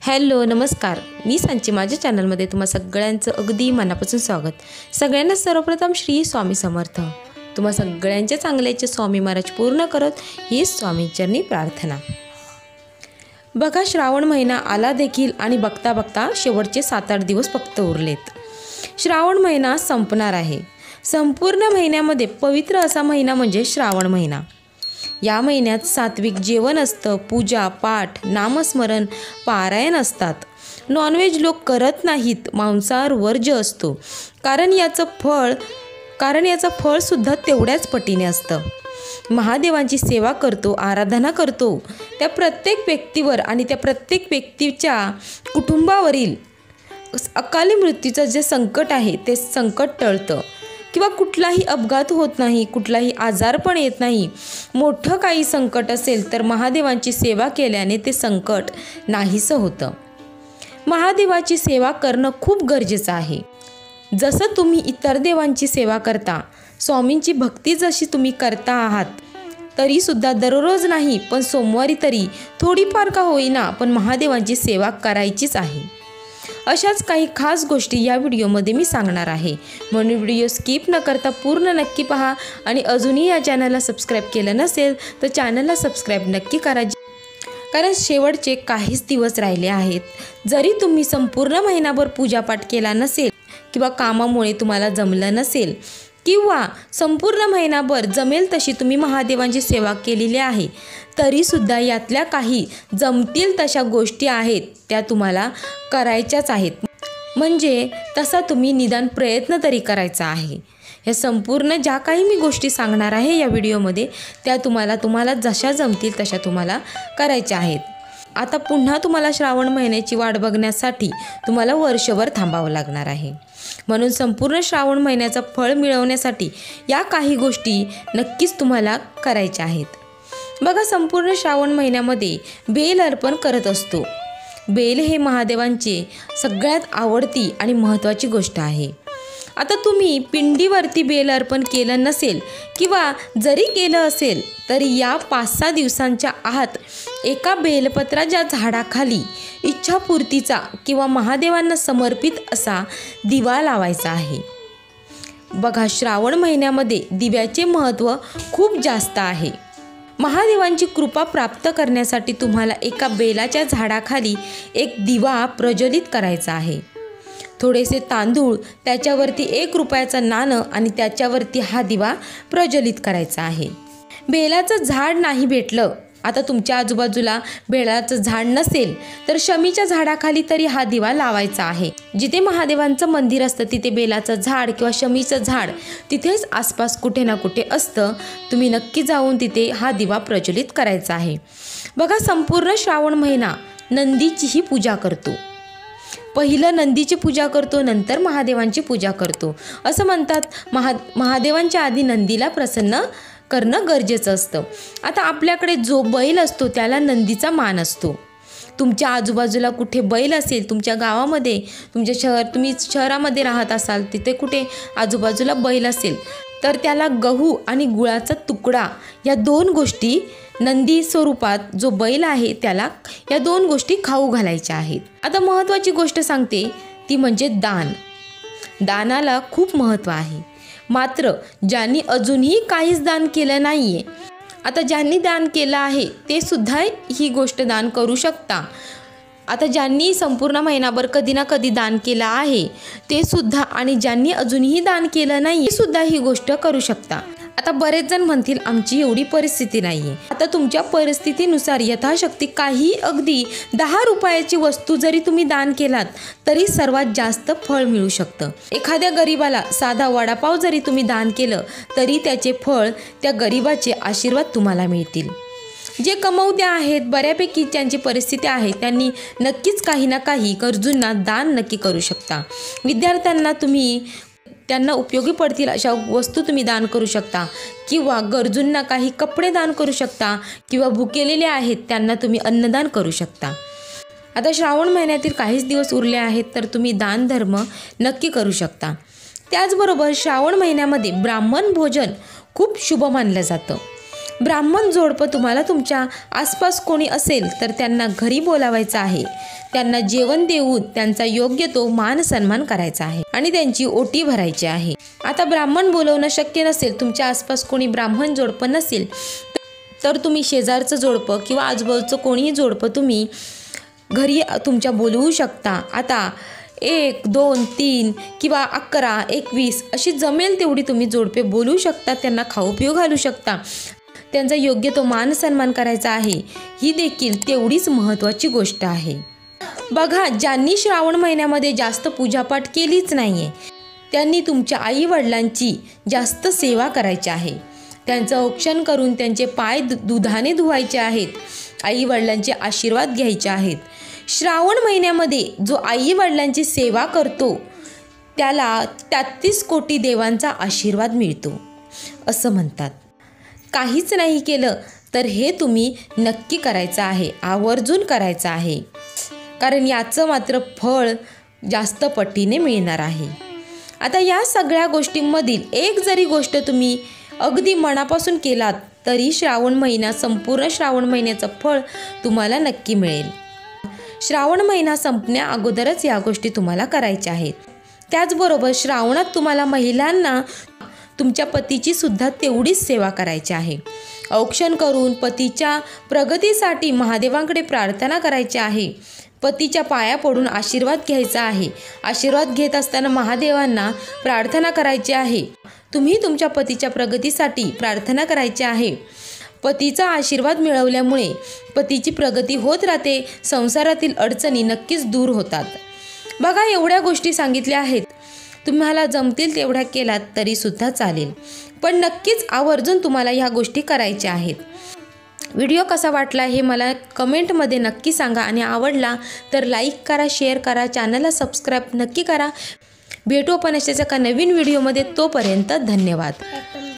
Hello नमस्कार, मी सांची माझ्या चॅनलमध्ये तुम्हा सगळ्यांचं अगदी मनापासून स्वागत। सगळ्यांना सर्वप्रथम श्री स्वामी समर्थ। तुम्हा सगळ्यांच्या चांगल्याचे स्वामी महाराज पूर्ण करत ही स्वामींचरणी प्रार्थना। बघा, श्रावण महिना आला देखील आणि बघता बघता शेवटचे 7-8 दिवस फक्त उरलेत। श्रावण महिना संपणार आहे। संपूर्ण महिन्यामध्ये पवित्र असा महिना म्हणजे श्रावण महिना। या महिन्यात सात्विक जेवण असतं, पूजा पाठ नामस्मरण पारायण असतात। नॉनव्हेज लोक करत नाहीत, मांसाहार वर्ज्य असतो, कारण याचं फळ सुद्धा तेवढ्याच पटीने असतं। महादेवांची सेवा करतो, आराधना करतो, त्या प्रत्येक व्यक्तीवर आणि त्या प्रत्येक व्यक्तीच्या कुटुंबावरील अकाली मृत्यूचं जे संकट आहे ते संकट टळतं, किंवा कुठलाही अपघात होत नाही, कुठलाही आजार पण येत नाही। मोठं काही संकट असेल तर महादेवांची सेवा केल्याने ते संकट नाहीसं होतं। महादेवाची सेवा करणं खूप गरजेचं आहे। जसं तुम्ही इतर देवांची सेवा करता, स्वामींची भक्ती जशी तुम्ही करता आहात, तरीसुद्धा दररोज नाही पण सोमवारी तरी थोडीफार का होईना पण महादेवांची सेवा करायचीच आहे। अशाच काही खास गोष्टी या व्हिडिओमध्ये मी सांगणार आहे, म्हणून व्हिडिओ स्किप न करता पूर्ण नक्की पहा। आणि अजूनही या चॅनलला सबस्क्राईब केलं नसेल तर चॅनलला सबस्क्राईब नक्की करा, कारण शेवटचे काहीच दिवस राहिले आहेत। जरी तुम्ही संपूर्ण महिनाभर पूजापाठ केला नसेल, किंवा कामामुळे तुम्हाला जमलं नसेल, किंवा संपूर्ण महिनाभर जमेल तशी तुम्ही महादेवांची सेवा केलेली आहे, तरीसुद्धा यातल्या काही जमतील तशा गोष्टी आहेत त्या तुम्हाला करायच्याच आहेत। म्हणजे तसा तुम्ही निदान प्रयत्न तरी करायचा आहे। या संपूर्ण ज्या काही मी गोष्टी सांगणार आहे या व्हिडिओमध्ये, त्या तुम्हाला जशा जमतील तशा तुम्हाला करायच्या आहेत। आता पुन्हा तुम्हाला श्रावण महिन्याची वाट बघण्यासाठी तुम्हाला वर्षभर थांबावं लागणार आहे, म्हणून संपूर्ण श्रावण महिन्याचं फळ मिळवण्यासाठी या काही गोष्टी नक्कीच तुम्हाला करायच्या आहेत। बघा, संपूर्ण श्रावण महिन्यामध्ये बेल अर्पण करत असतो। बेल हे महादेवांचे सगळ्यात आवडती आणि महत्त्वाची गोष्ट आहे। आता तुम्ही पिंडीवरती बेल अर्पण केलं नसेल, किंवा जरी केलं असेल तरी या 5-6 दिवसांच्या आत एका बेलपत्राच्या झाडाखाली इच्छापूर्तीचा किंवा महादेवांना समर्पित असा दिवा लावायचा आहे। बघा, श्रावण महिन्यामध्ये दिव्याचे महत्त्व खूप जास्त आहे। महादेवांची कृपा प्राप्त करण्यासाठी तुम्हाला एका बेलाच्या झाडाखाली एक दिवा प्रज्वलित करायचा आहे। थोडेसे तांदूळ, त्याच्यावरती 1 रुपयाचं नाणं आणि त्याच्यावरती हा दिवा प्रज्वलित करायचा आहे। बेलाचं झाड नाही भेटलं, आता तुमच्या आजूबाजूला बेलाचं झाड नसेल तर शमीच्या झाडाखाली तरी हा दिवा लावायचा आहे। जिथे महादेवांचं मंदिर असतं तिथे बेलाचं झाड किंवा शमीचं झाड तिथेच आसपास कुठे ना कुठे असतं, तुम्ही नक्की जाऊन तिथे हा दिवा प्रज्वलित करायचा आहे। बघा, संपूर्ण श्रावण महिना नंदीचीही पूजा करतो। पहिलं नंदीची पूजा करतो, नंतर महादेवांची पूजा करतो। असं म्हणतात महादेवांच्या आधी नंदीला प्रसन्न करणं गरजेचं असतं। आता आपल्याकडे जो बैल असतो त्याला नंदीचा मान असतो। तुमच्या आजूबाजूला कुठे बैल असेल, तुमच्या गावामध्ये, तुम्ही शहरामध्ये राहत असाल तिथे कुठे आजूबाजूला बैल असेल तर त्याला गहू आणि गुळाचा तुकडा या 2 गोष्टी नंदी स्वरूपात जो बैल आहे त्याला या 2 गोष्टी खाऊ घालायच्या आहेत। आता महत्त्वाची गोष्ट सांगते ती म्हणजे दान। दानाला खूप महत्त्व आहे, मात्र ज्यांनी अजूनही काहीच दान केलं नाहीये, आता ज्यांनी दान केलं आहे ते सुद्धा ही गोष्ट दान करू शकता। आता ज्यांनी संपूर्ण महिनाभर कधी ना कधी दान केलं आहे ते सुद्धा, आणि ज्यांनी अजूनही दान केलं नाही ते सुद्धा ही गोष्ट करू शकता। आता बरेच जण म्हणतील आमची एवढी परिस्थिती नाही आहे। आता तुमच्या परिस्थितीनुसार यथाशक्ती काही अगदी 10 रुपयाची वस्तू जरी तुम्ही दान केलात तरी सर्वात जास्त फळ मिळू शकतं। एखाद्या गरीबाला साधा वडापाव जरी तुम्ही दान केलं तरी त्याचे फळ, त्या गरीबाचे आशीर्वाद तुम्हाला मिळतील। जे कमवते आहेत, बऱ्यापैकी ज्यांची परिस्थिती आहे त्यांनी नक्कीच काही ना काही गरजूंना दान नक्की करू शकता। विद्यार्थ्यांना त्यांना उपयोगी पडतील अशा वस्तू तुम्ही दान करू शकता, किंवा गरजूंना काही कपडे दान करू शकता, किंवा भुकेलेले आहेत त्यांना तुम्ही अन्नदान करू शकता। आता श्रावण महिन्यातील काहीच दिवस उरले आहेत तर तुम्ही दान धर्म नक्की करू शकता। त्याचबरोबर श्रावण महिन्यामध्ये ब्राह्मण भोजन खूप शुभ मानलं जातं। ब्राह्मण जोडपं तुम्हाला तुमच्या आसपास कोणी असेल तर त्यांना घरी बोलावायचं आहे. त्यांना जेवण देऊन त्यांचा योग्य तो मान सन्मान करायचा आहे आणि त्यांची ओटी भरायची आहे. आता ब्राह्मण बोलवणं शक्य नसेल, तुमच्या आसपास कोणी ब्राह्मण जोडपं नसेल, तर तुम्ही शेजारचं जोडपं किंवा आजूबाजूचं कोणीही जोडपं तुम्ही घरी तुमच्या बोलवू शकता. आता 1, 2, 3 किंवा 11, 21 अशी जमेल तेवढी तुम्ही जोडपे बोलवू शकता. त्यांना खाऊ पिऊ घालू शकता. त्यांचा योग्य तो मान सन्मान करायचा आहे. ही देखील तेवढीच महत्त्वाची गोष्ट आहे. बघा, ज्यांनी श्रावण महिन्यामध्ये जास्त पूजापाठ केलीच नाही आहे, त्यांनी तुमच्या आईवडिलांची जास्त सेवा करायची आहे. त्यांचं औक्षण करून त्यांचे पाय दुधाने धुवायचे आहेत. आईवडिलांचे आशीर्वाद घ्यायचे आहेत. श्रावण महिन्यामध्ये जो आईवडिलांची सेवा करतो त्याला 33 कोटी देवांचा आशीर्वाद मिळतो असं म्हणतात. काहीच नाही केलं तर हे तुम्ही नक्की करायचं आहे, आवर्जून करायचं आहे, कारण याचं मात्र फळ जास्त पटीने मिळणार आहे. आता या सगळ्या गोष्टींमधील एक जरी गोष्ट तुम्ही अगदी मनापासून केलात तरी संपूर्ण श्रावण महिन्याचं फळ तुम्हाला नक्की मिळेल. श्रावण महिना संपण्या अगोदरच या गोष्टी तुम्हाला करायच्या आहेत. त्याचबरोबर श्रावणात तुम्हाला महिलांना तुमच्या पतीची सुद्धा तेवढीच सेवा करायची आहे. औक्षण करून पतीच्या प्रगतीसाठी महादेवांकडे प्रार्थना करायची आहे. पतीच्या पाया पडून आशीर्वाद घ्यायचा आहे. आशीर्वाद घेत असताना महादेवांना प्रार्थना करायची आहे. तुम्ही तुमच्या पतीच्या प्रगतीसाठी प्रार्थना करायची आहे. पतीचा आशीर्वाद मिळवल्यामुळे पतीची प्रगती होत राहते. संसारातील अडचणी नक्कीच दूर होतात. बघा, एवढ्या गोष्टी सांगितल्या आहेत. तुम्हाला जमतील तेवढ्या केलात तरीसुद्धा चालेल, पण नक्कीच आवर्जून तुम्हाला ह्या गोष्टी करायच्या आहेत. व्हिडिओ कसा वाटला हे मला कमेंटमध्ये नक्की सांगा आणि आवडला तर लाईक करा, शेअर करा, चॅनलला सबस्क्राईब नक्की करा. भेटू आपण अशाच एका नवीन व्हिडिओमध्ये. तोपर्यंत धन्यवाद.